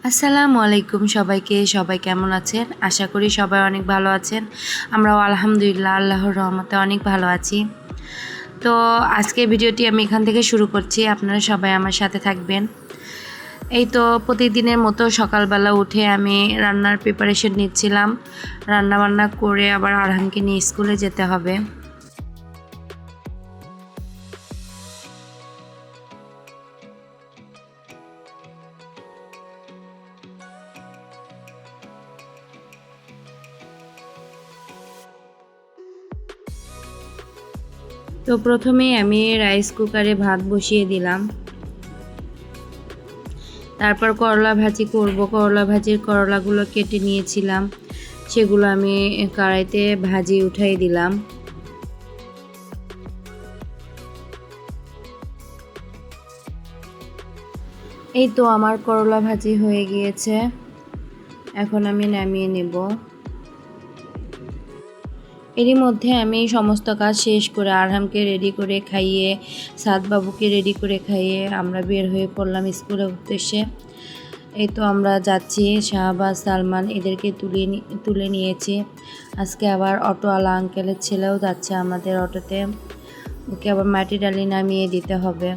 আসসালামু আলাইকুম সবাইকে। সবাই কেমন আছেন? আশা করি সবাই অনেক ভালো আছেন। আমরাও আলহামদুলিল্লাহ আল্লাহর রহমতে অনেক ভালো আছি। তো আজকের ভিডিওটি আমি এখান থেকে শুরু করছি। আপনারা সবাই আমার সাথে থাকবেন। এই তো প্রতিদিনের মতো সকালবেলা উঠে আমি রান্নার প্রিপারেশন নিচ্ছিলাম। রান্নাবান্না করে আবার আরহামকে নিয়ে স্কুলে যেতে হবে। তো প্রথমেই আমি রাইস কুকারে ভাত বসিয়ে দিলাম। তারপর করলা ভাজি করব। করলা ভাজির করলাগুলো কেটে নিয়েছিলাম, সেগুলো আমি কড়াইতে ভাজি উঠাই দিলাম। এই তো আমার করলা ভাজি হয়ে গিয়েছে, এখন আমি নামিয়ে নেব। এরই মধ্যে আমি সমস্ত কাজ শেষ করে আরহামকে রেডি করে খাইয়ে, সাদবাবুকে রেডি করে খাইয়ে আমরা বের হয়ে পড়লাম স্কুলের উদ্দেশ্যে। এই তো আমরা যাচ্ছি, শাহবাজ সালমান এদেরকে তুলে নিয়েছি। আজকে আবার অটোওয়ালা আঙ্কেলের ছেলেও যাচ্ছে আমাদের অটোতে, ওকে আবার মাটি ডালি নামিয়ে দিতে হবে।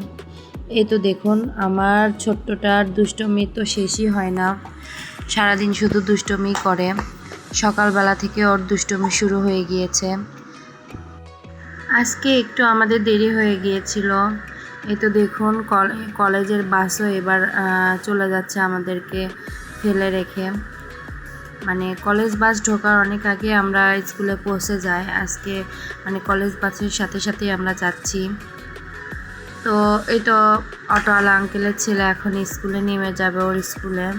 এই তো দেখুন আমার ছোট্টটার দুষ্টমি তো শেষই হয় না, সারাদিন শুধু দুষ্টমি করে। সকালবেলা থেকে ওর দুষ্টমি শুরু হয়ে গিয়েছে। আজকে একটু আমাদের দেরি হয়ে গিয়েছিল। এই তো দেখুন কলেজের বাসও এবার চলে যাচ্ছে আমাদেরকে ফেলে রেখে। মানে কলেজ বাস ঢোকার অনেক আগে আমরা স্কুলে পৌঁছে যাই। আজকে মানে কলেজ বাসের সাথে সাথেই আমরা যাচ্ছি। তো এই তো অটোওয়ালা আঙ্কেলের ছেলে এখন স্কুলে নেমে যাবে, ওর স্কুলে।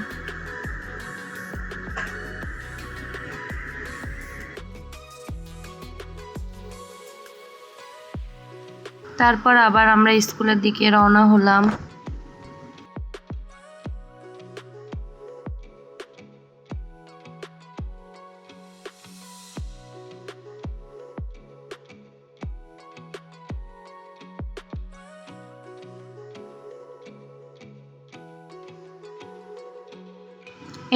তারপর আবার আমরা স্কুলের দিকে রওনা হলাম।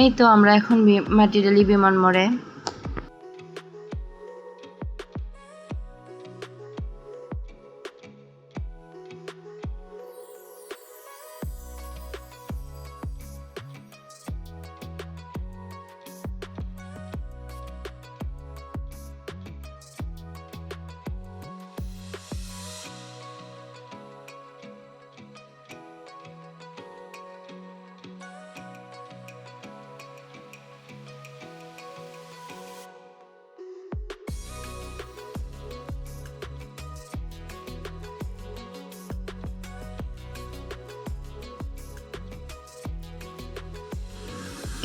এই তো আমরা এখন মাটিরালি বিমান মোড়ে।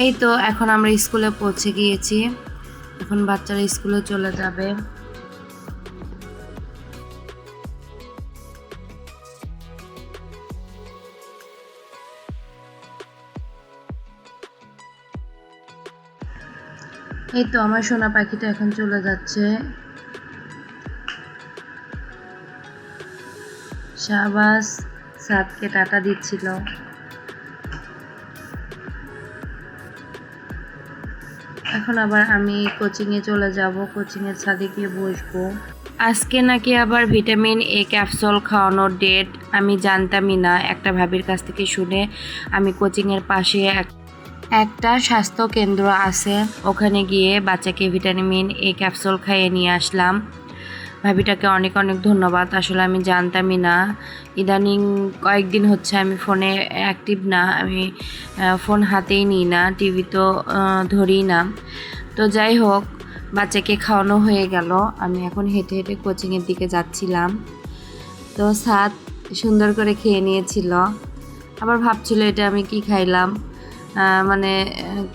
এই তো এখন আমরা স্কুলে পৌঁছে গিয়েছি, এখন বাচ্চারা স্কুলে চলে যাবে। এই তো আমার সোনা পাখিটা এখন চলে যাচ্ছে। শাহবাজ সাদকে টাটা দিচ্ছিল। এখন আবার আমি কোচিংয়ে চলে যাব, কোচিংয়ের ছাদে গিয়ে বসবো। আজকে নাকি আবার ভিটামিন এ ক্যাপসুল খাওয়ানোর ডেট, আমি জানতামই না। একটা ভাবির কাছ থেকে শুনে আমি কোচিংয়ের পাশে একটা স্বাস্থ্য কেন্দ্র আছে, ওখানে গিয়ে বাচ্চাকে ভিটামিন এ ক্যাপসুল খাইয়ে নিয়ে আসলাম। ভাবিটাকে অনেক অনেক ধন্যবাদ। আসলে আমি জানতামই না। ইদানিং কয়েকদিন হচ্ছে আমি ফোনে অ্যাক্টিভ না, আমি ফোন হাতেই নিই না, টিভি তো ধরি না। তো যাই হোক, বাচ্চাকে খাওয়ানো হয়ে গেল। আমি এখন হেঁটে হেঁটে কোচিংয়ের দিকে যাচ্ছিলাম। তো সাদ সুন্দর করে খেয়ে নিয়েছিল, আবার ভাবছিল এটা আমি কি খাইলাম, মানে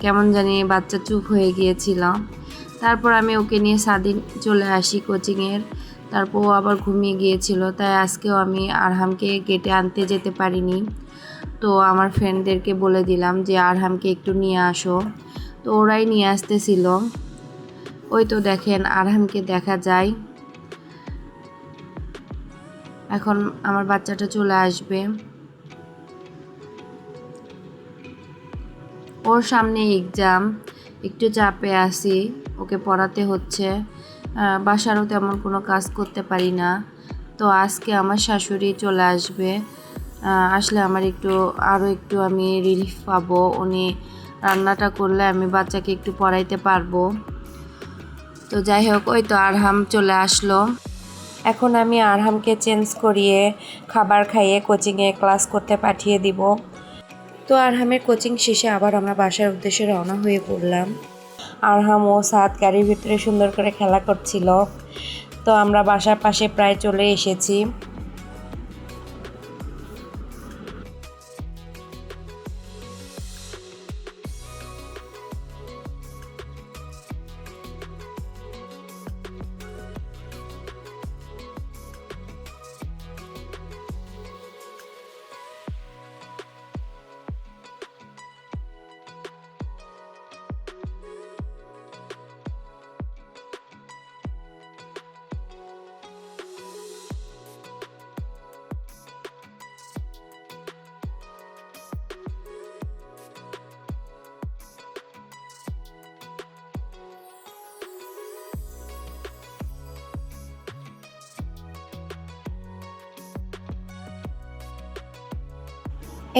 কেমন জানি বাচ্চা চুপ হয়ে গিয়েছিল। তারপর আমি ওকে নিয়ে সাদিন চলে আসি কোচিংয়ের। তারপর ও আবার ঘুমিয়ে গিয়েছিল, তাই আজকেও আমি আরহামকে গেটে আনতে যেতে পারিনি। তো আমার ফ্রেন্ডদেরকে বলে দিলাম যে আরহামকে একটু নিয়ে আসো, তো ওরাই নিয়ে আসতেছিল। ওই তো দেখেন আরহামকে দেখা যায়। এখন আমার বাচ্চাটা চলে আসবে। ওর সামনে এক্সাম, একটু চাপে আছি, ওকে পড়াতে হচ্ছে। বাসারও তেমন কোনো কাজ করতে পারি না। তো আজকে আমার শাশুড়ি চলে আসবে, আসলে আমার আরও একটু আমি রিলিফ পাবো। উনি রান্নাটা করলে আমি বাচ্চাকে একটু পড়াইতে পারবো। তো যাই হোক, ওই তো আরহাম চলে আসলো। এখন আমি আরহামকে চেঞ্জ করিয়ে খাবার খাইয়ে কোচিংয়ে ক্লাস করতে পাঠিয়ে দিব। তো আরহামের কোচিং শেষে আবার আমরা বাসার উদ্দেশ্যে রওনা হয়ে পড়লাম। আরহাম ও সাদ গাড়ির ভিতরে সুন্দর করে খেলা করছিল। তো আমরা বাসার পাশে প্রায় চলে এসেছি।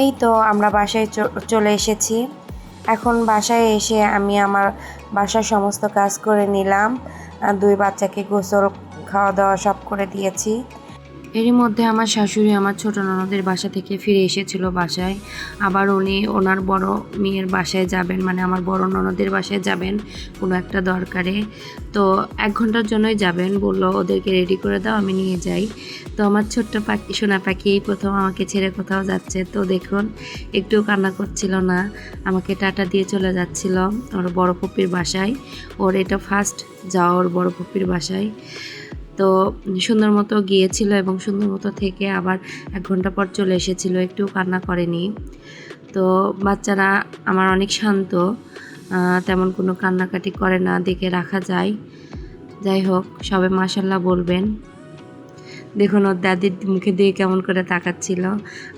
এই তো আমরা বাসায় চলে এসেছি। এখন বাসায় এসে আমি আমার বাসার সমস্ত কাজ করে নিলাম। 2 বাচ্চাকে গোসল, খাওয়া দাওয়া সব করে দিয়েছি। এরই মধ্যে আমার শাশুড়ি আমার ছোট ননদের বাসা থেকে ফিরে এসেছিল বাসায়। আবার উনি ওনার বড় মেয়ের বাসায় যাবেন, মানে আমার বড় ননদের বাসায় যাবেন কোনো একটা দরকারে। তো 1 ঘন্টার জন্যই যাবেন, বললো ওদেরকে রেডি করে দাও, আমি নিয়ে যাই। তো আমার ছোট্ট পাখি, সোনা পাখি প্রথম আমাকে ছেড়ে কোথাও যাচ্ছে। তো দেখুন, একটু কান্না করছিল না, আমাকে টাটা দিয়ে চলে যাচ্ছিল ওর বড় পুপির বাসায়। ওর এটা ফার্স্ট যাওয়া ওর বড় পুপির বাসায়। তো সুন্দর মতো গিয়েছিল এবং সুন্দর মতো থেকে আবার 1 ঘন্টা পর চলে এসেছিল, একটু কান্না করেনি। তো বাচ্চারা আমার অনেক শান্ত, তেমন কোনো কান্নাকাটি করে না, দেখে রাখা যায়। যাই হোক, সবাই মাশাল্লাহ বলবেন। দেখুন ওর দাদির মুখে দিয়ে কেমন করে তাকাচ্ছিল।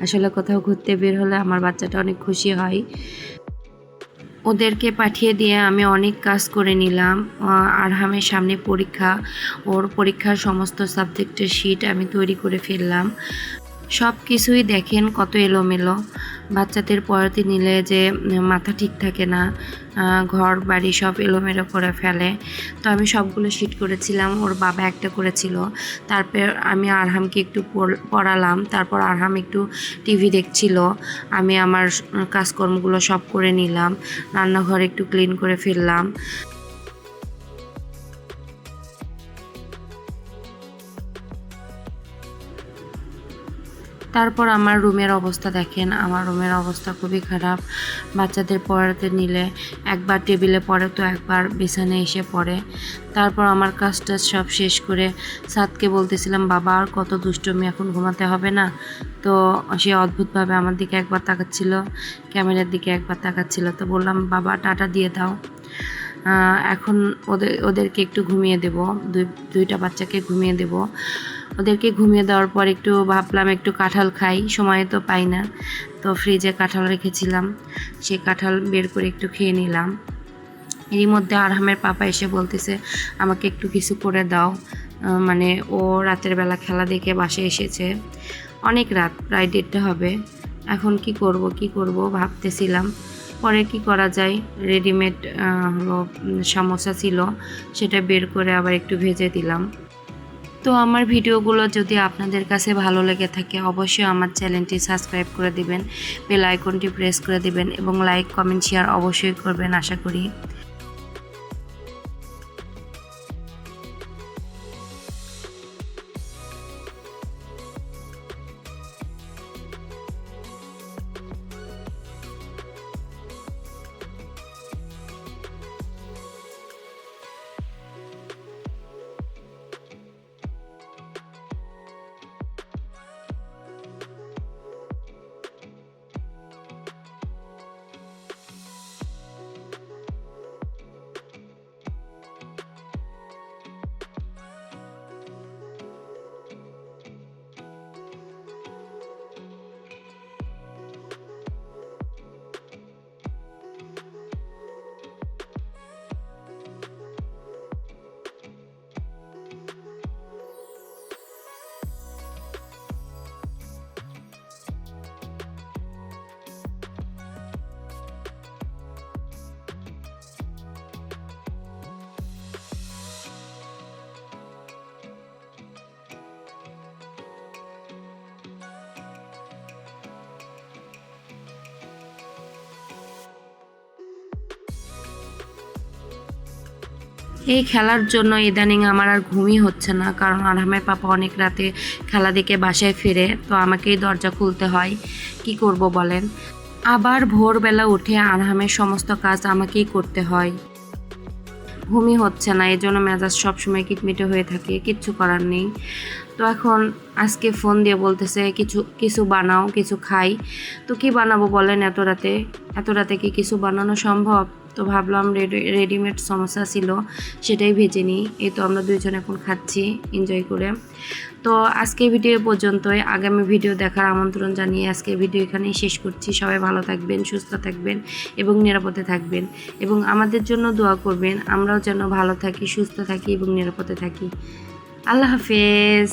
আসলে কোথাও ঘুরতে বের হলে আমার বাচ্চাটা অনেক খুশি হয়। ওদেরকে পাঠিয়ে দিয়ে আমি অনেক কাজ করে নিলাম। আরহামের সামনে পরীক্ষা, ওর পরীক্ষার সমস্ত সাবজেক্টের শিট আমি তৈরি করে ফেললাম। সব কিছুই দেখেন কত এলোমেলো। বাচ্চাদের পড়াতে নিলে যে মাথা ঠিক থাকে না, ঘর বাড়ি সব এলোমেলো করে ফেলে। তো আমি সবগুলো শিট করেছিলাম, ওর বাবা একটা করেছিল। তারপর আমি আরহামকে একটু পড়ালাম, তারপর আরহাম একটু টিভি দেখছিল। আমি আমার কাজকর্মগুলো সব করে নিলাম, রান্নাঘর একটু ক্লিন করে ফেললাম। তারপর আমার রুমের অবস্থা দেখেন, আমার রুমের অবস্থা খুবই খারাপ। বাচ্চাদের পড়াতে নিলে একবার টেবিলে পড়ে তো একবার বিছানায় এসে পড়ে। তারপর আমার কাজটা সব শেষ করে সাদকে বলতেছিলাম, বাবা আর কত দুষ্টুমি, এখন ঘুমাতে হবে না? তো সে অদ্ভুতভাবে আমার দিকে একবার তাকাচ্ছিল, ক্যামেরার দিকে একবার তাকাচ্ছিল। তো বললাম, বাবা টাটা দিয়ে দাও, এখন ওদেরকে একটু ঘুমিয়ে দেব, দুইটা বাচ্চাকে ঘুমিয়ে দেব। ওদেরকে ঘুমিয়ে দেওয়ার পর একটু ভাবলাম একটু কাঁঠাল খাই, সময় তো পাই না। তো ফ্রিজে কাঁঠাল রেখেছিলাম, সেই কাঁঠাল বের করে একটু খেয়ে নিলাম। এরই মধ্যে আরহামের পাপা এসে বলতেছে, আমাকে একটু কিছু করে দাও। মানে ও রাতের বেলা খেলা দেখে বাসায় এসেছে, অনেক রাত, প্রায় 1:30 হবে। এখন কি করব ভাবতেছিলাম। পরে কি করা যায়, রেডিমেড হলো সমোসা ছিল, সেটা বের করে আবার একটু ভেজে দিলাম। তো আমার ভিডিওগুলো যদি আপনাদের কাছে ভালো লেগে থাকে, অবশ্যই আমার চ্যানেলটি সাবস্ক্রাইব করে দিবেন, বেল আইকনটি প্রেস করে দিবেন এবং লাইক কমেন্ট শেয়ার অবশ্যই করবেন আশা করি। এই খেলার জন্য ইদানিং আমার আর ঘুমই হচ্ছে না, কারণ আরহামের পাপা অনেক রাতে খেলা দেখে বাসায় ফিরে, তো আমাকেই দরজা খুলতে হয়। কি করব বলেন। আবার ভোরবেলা উঠে আরহামের সমস্ত কাজ আমাকেই করতে হয়। ঘুমই হচ্ছে না, এই জন্য মেজাজ সবসময় কিটমিটে হয়ে থাকে, কিচ্ছু করার নেই। তো এখন আজকে ফোন দিয়ে বলতেছে কিছু কিছু বানাও, কিছু খাই। তো কি বানাবো বলেন, এত রাতে কি কিছু বানানো সম্ভব? তো ভাবলাম রেডিমেড সমোসা ছিল, সেটাই ভেজে নিই। এই তো আমরা দুইজন এখন খাচ্ছি এনজয় করে। তো আজকে ভিডিও পর্যন্তই, আগামী ভিডিও দেখার আমন্ত্রণ জানিয়ে আজকে ভিডিও এখানেই শেষ করছি। সবাই ভালো থাকবেন, সুস্থ থাকবেন এবং নিরাপদে থাকবেন, এবং আমাদের জন্য দোয়া করবেন, আমরাও যেন ভালো থাকি, সুস্থ থাকি এবং নিরাপদে থাকি। আল্লাহ হাফেজ।